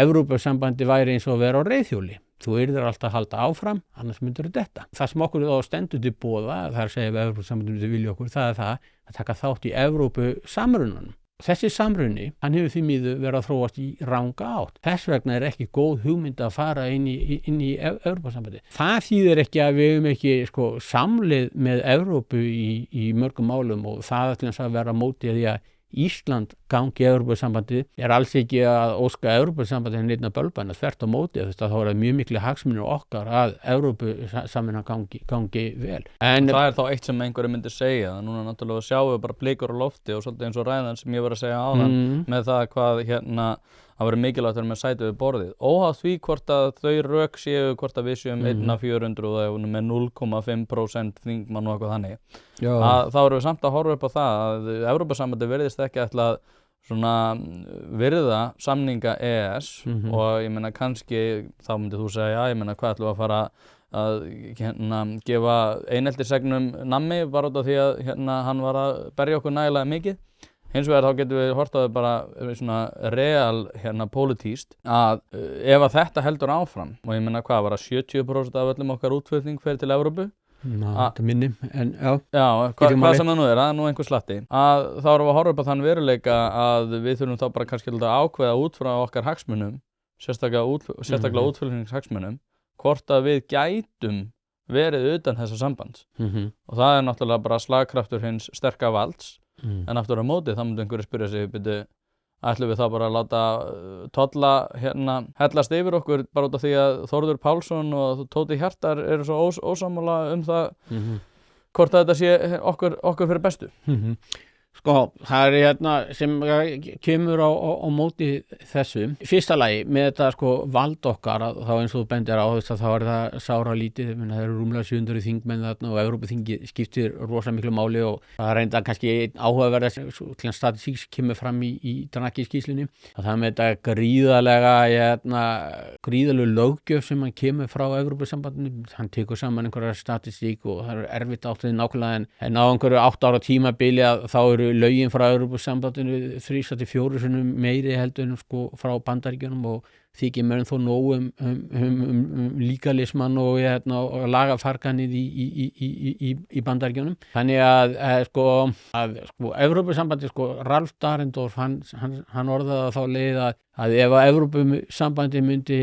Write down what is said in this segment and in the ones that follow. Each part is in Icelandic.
Evrópusambandi væri eins og að vera á reiðhjóli. Þú yrðir alltaf að halda áfram, annars myndir þetta. Það sem okkur þá stendur til boða, það er að segja ef Evrópusambandið myndi vilja okkur, það er það að taka þátt í Evrópusamrunanum. Þessi samruni, hann hefur því miður verið að þróast í ranga átt. Þess vegna er ekki góð hugmynd að fara inn í Evrópusambandið. Það þýðir ekki að við höfum ekki samleið með Evrópu í mörgum málum og það ætlum að vera mótið því að Ísland gangi Evrópusambandið alls ekki að óska Evrópusambandið neinna bölbana, þvert á móti þá er það mjög miklu hagsmunir okkar að Evrópusamvinnan gangi vel. En það þá eitt sem einhverju myndir segja, núna náttúrulega sjáum við bara blikur á lofti og svolítið eins og ræðan sem ég var að segja áðan með það hvað að vera mikilvægt að vera með sæti við borðið. Óháð því hvort að þau rök séu, hvort að við séum 1/400 og með 0,5% þingmann og eitthvað þannig. Þá erum við samt að horfa upp á það að Evrópusambandið virðist ekki ætla að svona virða samninga EES og ég meina kannski þá myndir þú segja, ég meina hvað ætlum við að fara að gefa eineltissegnum nammi bara út af því að hann var að berja okkur nægilega mikið. Hins vegar þá getum við hort á það bara svona real pólitískt að ef að þetta heldur áfram og ég meina hvað var að 70% af öllum okkar útflutning fer til Evrópu. Þetta minni, en já. Já, hvað sem það nú er, það er nú einhver slatti. Að þá erum við að horfa upp á þann veruleika að við þurfum þá bara kannski að ákveða út frá okkar hagsmunum, sérstaklega útflutningshagsmunum, hvort að við gætum verið utan þessa sambands. Og það er náttúrulega bara slagkraftur hins sterka valds. En aftur á móti þá myndi einhverju spyrja sig ætlum við þá bara að láta tolla hellast yfir okkur bara út af því að Þórður Pálsson og Tóti Hjartar eru svo ósammála það hvort að þetta sé okkur fyrir bestu. Það er sem kemur á móti þessu. Fyrsta lagi með þetta vald okkar þá eins og þú bendir á þá er það sára lítið, það eru rúmlega 700 þingmenn þarna og Evrópuþingi skiptir rosa miklu máli og það er reynda kannski áhugaverða statistík kemur fram í Draghi-skýrslunni. Það er með þetta gríðalegu löggjöf sem hann kemur frá Evrópusambandinu. Hann tekur saman einhverja statistík og það er erfitt áttið nákvæmlega en á einhverju 8 ára tímabili þá eru lögin frá Evrópusambandinu 3-4 sinnum meiri heldur en frá Bandaríkjunum og þykir mér þó nóg líkalismann og lagafarganið í Bandaríkjunum. Þannig að Evrópusambandið Ralph Dahrendorf hann orðaði þá leið að ef að Evrópusambandið myndi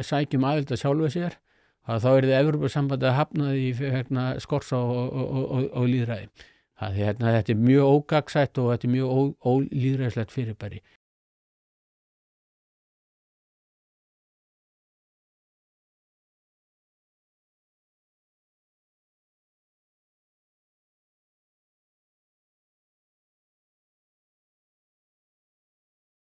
sækjum aðild að sjálfu sér þá yrði Evrópusambandið hafnað í skorts og lýðræði. Þetta er mjög ógagnsætt og þetta er mjög ólýðræðislegt fyrirbæri.